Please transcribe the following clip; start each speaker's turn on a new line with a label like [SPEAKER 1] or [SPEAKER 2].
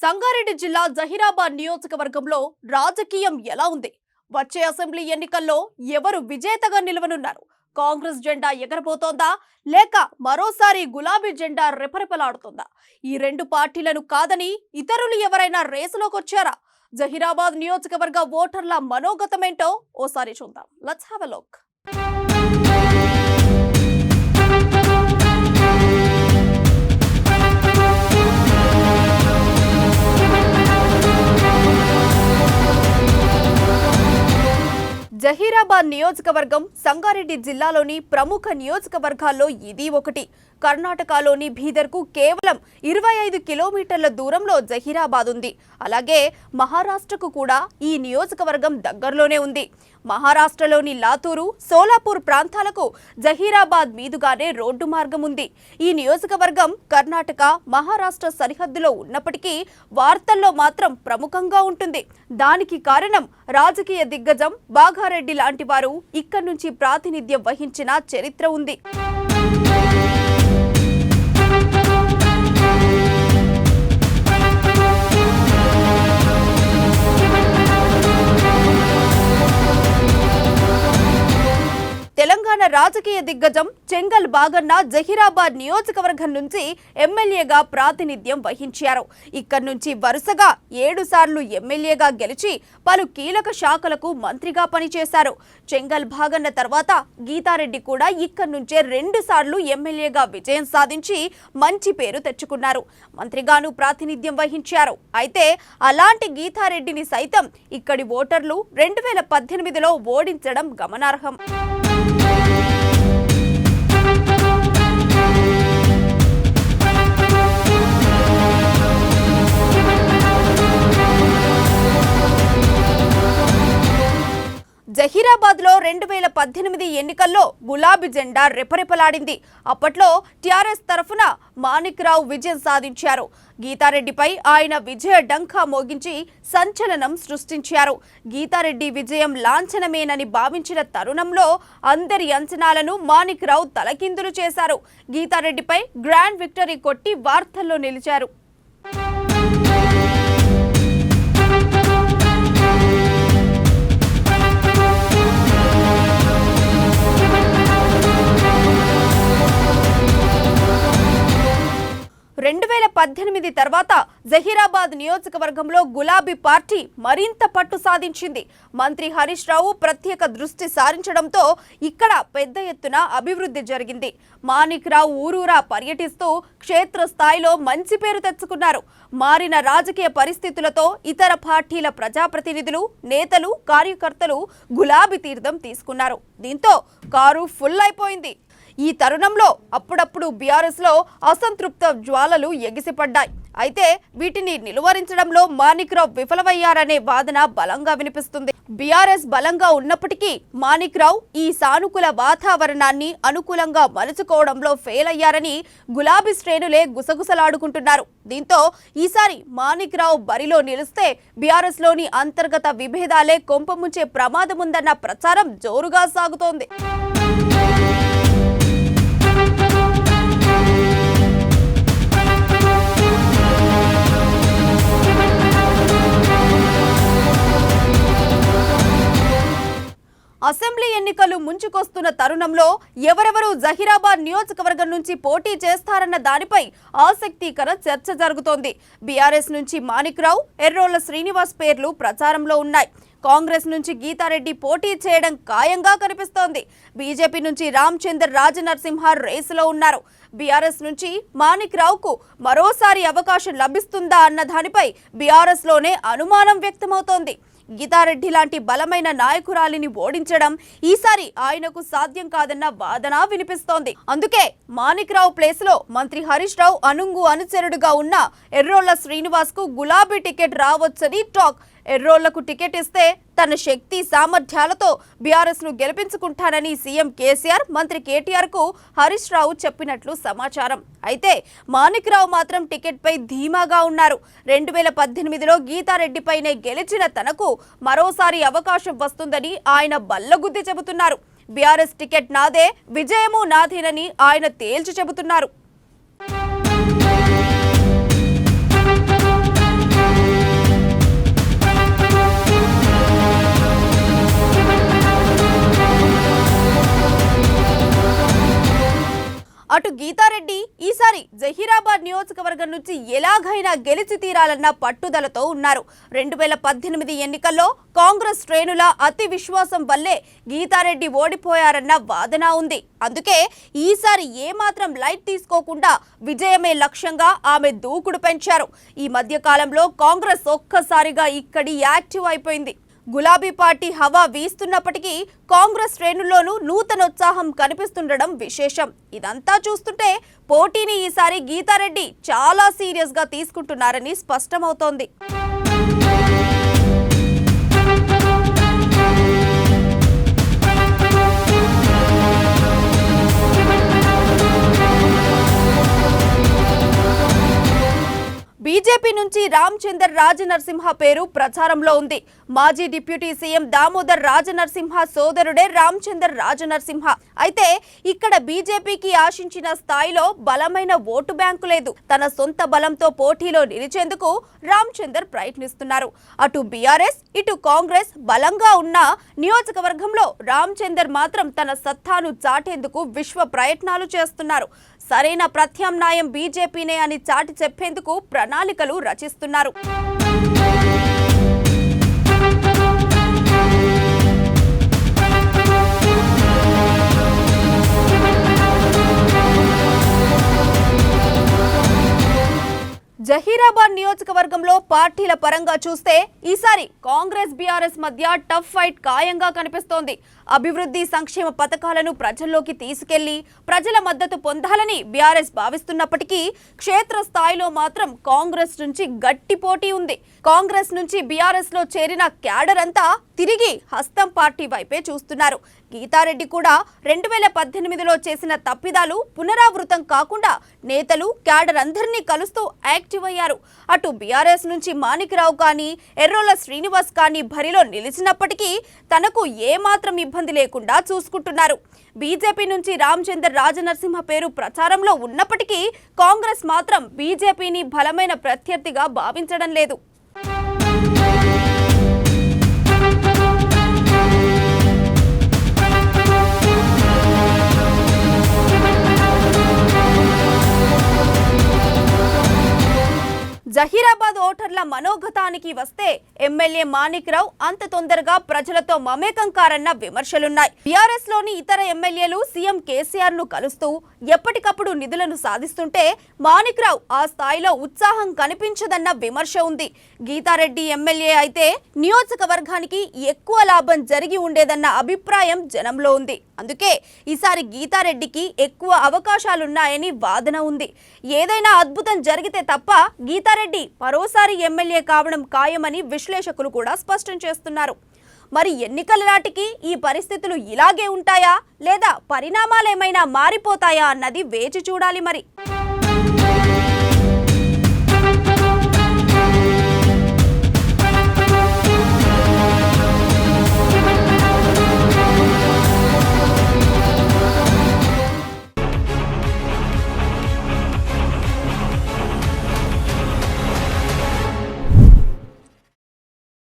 [SPEAKER 1] సంగారెడ్డి జిల్లా జహీరాబాద్ నియోజకవర్గంలో రాజకీయం ఎలా ఉంది? వచ్చే అసెంబ్లీ ఎన్నికల్లో ఎవరు విజేతగా నిలవనున్నారు? కాంగ్రెస్ జెండా ఎగరబోతోందా లేక మరోసారి గులాబీ జెండా రెపరెపలాడుతోందా? ఈ రెండు పార్టీలను కాదని ఇతరులు ఎవరైనా రేసులోకి వచ్చారా? జహీరాబాద్ నియోజకవర్గ ఓటర్ల మనోగతమేంటో ఓసారి చూద్దాం. Let's have a look. Zaheerabad నియోజకవర్గం సంగారెడ్డి జిల్లాలోని ప్రముఖ నియోజకవర్గాల్లో ఇది ఒకటి. కర్ణాటకలోని బీదర్కు కేవలం 25 కిలోమీటర్ల దూరంలో జహీరాబాద్ ఉంది. అలాగే మహారాష్ట్రకు కూడా ఈ నియోజకవర్గం దగ్గరలోనే ఉంది. మహారాష్ట్రలోని లాతూరు, సోలాపూర్ ప్రాంతాలకు జహీరాబాద్ మీదుగానే రోడ్డు మార్గం ఉంది. ఈ నియోజకవర్గం కర్ణాటక, మహారాష్ట్ర సరిహద్దులో ఉన్నప్పటికీ వార్తల్లో మాత్రం ప్రముఖంగా ఉంటుంది. దానికి కారణం రాజకీయ దిగ్గజం బాగారెడ్డి లాంటి వారు ఇక్కడి నుంచి ప్రాతినిధ్యం వహించిన చరిత్ర ఉంది. తెలంగాణ రాజకీయ దిగ్గజం చెంగల్ బాగన్న జహీరాబాద్ నియోజకవర్గం నుంచి ఎమ్మెల్యేగా ప్రాతినిధ్యం వహించారు. ఇక్కడి నుంచి వరుసగా 7 సార్లు ఎమ్మెల్యేగా గెలిచి పలు కీలక శాఖలకు మంత్రిగా పనిచేశారు. చెంగల్ బాగన్న తర్వాత గీతారెడ్డి కూడా ఇక్కడి నుంచే 2 సార్లు ఎమ్మెల్యేగా విజయం సాధించి మంచి పేరు తెచ్చుకున్నారు. మంత్రిగాను ప్రాతినిధ్యం వహించారు. అయితే అలాంటి గీతారెడ్డిని సైతం ఇక్కడి ఓటర్లు 2018లో ఓడించడం గమనార్హం. జహీరాబాద్లో 2018 ఎన్నికల్లో గులాబీ జెండా రెపరెపలాడింది. అప్పట్లో టీఆర్ఎస్ తరఫున మాణిక్ రావు విజయం సాధించారు. గీతారెడ్డిపై ఆయన విజయ డంకా మోగించి సంచలనం సృష్టించారు. గీతారెడ్డి విజయం లాంఛనమేనని భావించిన తరుణంలో అందరి అంచనాలను మాణిక్ రావు తలకిందులు చేశారు. గీతారెడ్డిపై గ్రాండ్ విక్టరీ కొట్టి వార్తల్లో నిలిచారు. తర్వాత జహీరాబాద్ నియోజకవర్గంలో గులాబీ పార్టీ మరింత పట్టు సాధించింది. మంత్రి హరీష్ రావు ప్రత్యేక దృష్టి సారించడంతో ఇక్కడ పెద్ద ఎత్తున అభివృద్ధి జరిగింది. మాణిక్ రావు ఊరూరా పర్యటిస్తూ క్షేత్రస్థాయిలో మంచి పేరు తెచ్చుకున్నారు. మారిన రాజకీయ పరిస్థితులతో ఇతర పార్టీల ప్రజాప్రతినిధులు, నేతలు, కార్యకర్తలు గులాబీ తీర్థం తీసుకున్నారు. దీంతో కారు ఫుల్ అయిపోయింది. ఈ తరుణంలో అప్పుడప్పుడు బీఆర్ఎస్లో అసంతృప్త జ్వాలలు ఎగిసిపడ్డాయి. అయితే వీటిని నిలువరించడంలో మాణిక్ రావు విఫలమయ్యారనే వాదన బలంగా వినిపిస్తుంది. బీఆర్ఎస్ బలంగా ఉన్నప్పటికీ మాణిక్ రావు ఈ సానుకూల వాతావరణాన్ని అనుకూలంగా మలుచుకోవడంలో ఫెయిల్ అయ్యారని గులాబీ శ్రేణులే గుసగుసలాడుకుంటున్నారు. దీంతో ఈసారి మాణిక్ రావు బరిలో నిలిస్తే బీఆర్ఎస్ లోని అంతర్గత విభేదాలే కొంపముంచే ప్రమాదముందన్న ప్రచారం జోరుగా సాగుతోంది. అసెంబ్లీ ఎన్నికలు ముంచుకొస్తున్న తరుణంలో ఎవరెవరు జహీరాబాద్ నియోజకవర్గం నుంచి పోటీ చేస్తారన్న దానిపై ఆసక్తికర చర్చ జరుగుతోంది. బీఆర్ఎస్ నుంచి మాణిక్ రావు, ఎర్రోళ్ల శ్రీనివాస్ పేర్లు ప్రచారంలో ఉన్నాయి. కాంగ్రెస్ నుంచి గీతారెడ్డి పోటీ చేయడం ఖాయంగా కనిపిస్తోంది. బీజేపీ నుంచి రామచందర్ రాజనరసింహ రేసులో ఉన్నారు. బీఆర్ఎస్ నుంచి మాణిక్ రావుకు మరోసారి అవకాశం లభిస్తుందా అన్న దానిపై బీఆర్ఎస్ లోనే అనుమానం వ్యక్తమవుతోంది. గీతారెడ్డి లాంటి బలమైన నాయకురాలిని ఓడించడం ఈసారి ఆయనకు సాధ్యం కాదన్న వాదన వినిపిస్తోంది. అందుకే మాణిక్ రావు ప్లేస్ లో మంత్రి హరీష్ రావు అనుచరుడుగా ఉన్న ఎర్రోళ్ల శ్రీనివాస్ కు గులాబీ టికెట్ రావచ్చని టాక్. ఎర్రోళ్లకు టికెట్ ఇస్తే తన శక్తి సామర్థ్యాలతో బీఆర్ఎస్ ను గెలిపించుకుంటానని సీఎం కేసీఆర్, మంత్రి కేటీఆర్ కు హరీష్ రావు చెప్పినట్లు సమాచారం. అయితే మాణిక్ రావు మాత్రం టికెట్ పై ధీమాగా ఉన్నారు. 2018లో గీతారెడ్డిపైనే గెలిచిన తనకు మరోసారి అవకాశం వస్తుందని ఆయన బల్లగుద్ది చెబుతున్నారు. బీఆర్ఎస్ టికెట్ నాదే, విజయము నాదేనని ఆయన తేల్చి చెబుతున్నారు. గీతారెడ్డి ఈసారి జహీరాబాద్ నియోజకవర్గం నుంచి ఎలాగైనా గెలిచి తీరాలన్న పట్టుదలతో ఉన్నారు. 2018 ఎన్నికల్లో కాంగ్రెస్ శ్రేణుల అతి విశ్వాసం వల్లే గీతారెడ్డి ఓడిపోయారన్న వాదన ఉంది. అందుకే ఈసారి ఏమాత్రం లైట్ తీసుకోకుండా విజయమే లక్ష్యంగా ఆమె దూకుడు పెంచారు. ఈ మధ్య కాలంలో కాంగ్రెస్ ఒక్కసారిగా ఇక్కడి యాక్టివ్ అయిపోయింది. గులాబీ పార్టీ హవా వీస్తున్నప్పటికీ కాంగ్రెస్ శ్రేణుల్లోనూ నూతనోత్సాహం కనిపిస్తుండడం విశేషం. ఇదంతా చూస్తుంటే పోటీని ఈసారి గీతారెడ్డి చాలా సీరియస్ గా తీసుకుంటున్నారని స్పష్టమవుతోంది. బీజేపీ నుంచి రామచందర్ రాజనరసింహ పేరు ప్రచారంలో ఉంది. మాజీ డిప్యూటీ సీఎం దామోదర్ రాజనరసింహ సోదరుడే రామచందర్ రాజనరసింహ. అయితే ఇక్కడ బీజేపీకి ఆశించిన స్థాయిలో బలమైన ఓటు బ్యాంకు లేదు. తన సొంత బలంతో పోటీలో నిలిచేందుకు రామచందర్ ప్రయత్నిస్తున్నారు. అటు బీఆర్ఎస్ ఇటు కాంగ్రెస్ బలంగా ఉన్న నియోజకవర్గంలో రామచందర్ మాత్రం తన సత్తాను చాటేందుకు విశ్వ ప్రయత్నాలు చేస్తున్నారు. సరైన ప్రత్యామ్నాయం బీజేపీనే అని చాటి చెప్పేందుకు ప్రణాళికలు రచిస్తున్నారు. జహీరాబాద్ నియోజకవర్గంలో పార్టీల పరంగా చూస్తే ఈసారి కాంగ్రెస్ బీఆర్ఎస్ మధ్య టఫ్ ఫైట్ ఖాయంగా కనిపిస్తోంది. అభివృద్ధి సంక్షేమ పథకాలను ప్రజల్లోకి తీసుకెళ్లి ప్రజల మద్దతు పొందాలని బీఆర్ఎస్ భావిస్తున్నప్పటికీ క్షేత్రస్థాయిలో మాత్రం కాంగ్రెస్ నుంచి గట్టి పోటీ ఉంది. కాంగ్రెస్ నుంచి బీఆర్ఎస్ లో చేరిన క్యాడర్ అంతా తిరిగి హస్తం పార్టీ వైపే చూస్తున్నారు. గీతారెడ్డి కూడా 2018లో చేసిన తప్పిదాలు పునరావృతం కాకుండా నేతలు క్యాడర్ అందరినీ కలుస్తూ యాక్టివ్ అయ్యారు. అటు బీఆర్ఎస్ నుంచి మాణిక్రావు కానీ ఎర్రోల శ్రీనివాస్ కానీ బరిలో నిలిచినప్పటికీ తనకు ఏమాత్రం ఇబ్బంది లేకుండా చూసుకుంటున్నారు. బీజేపీ నుంచి రామచందర్ రాజనరసింహ పేరు ప్రచారంలో ఉన్నప్పటికీ కాంగ్రెస్ మాత్రం బీజేపీని బలమైన ప్రత్యర్థిగా భావించడం లేదు. జహీరాబాద్ ఓటర్ల మనోగతానికి వస్తే ఎమ్మెల్యే మాణిక్రావు అంత తొందరగా ప్రజలతో మమేకం కారన్న విమర్శలున్నాయి. బీఆర్ఎస్ లోని ఇతర ఎమ్మెల్యేలు సీఎం కేసీఆర్ ను కలుస్తూ ఎప్పటికప్పుడు నిధులను సాధిస్తుంటే మాణిక్రావు ఆ స్థాయిలో ఉత్సాహం కనిపించదన్న విమర్శ ఉంది. గీతారెడ్డి ఎమ్మెల్యే అయితే నియోజకవర్గానికి ఎక్కువ లాభం జరిగి ఉండేదన్న అభిప్రాయం జనంలో ఉంది. అందుకే ఈసారి గీతారెడ్డికి ఎక్కువ అవకాశాలున్నాయని వాదన ఉంది. ఏదైనా అద్భుతం జరిగితే తప్ప గీతారెడ్డి మరోసారి ఎమ్మెల్యే కావడం ఖాయమని విశ్లేషకులు కూడా స్పష్టం చేస్తున్నారు. మరి ఎన్నికల నాటికి ఈ పరిస్థితులు ఇలాగే ఉంటాయా లేదా పరిణామాలేమైనా మారిపోతాయా అన్నది వేచి చూడాలి మరి.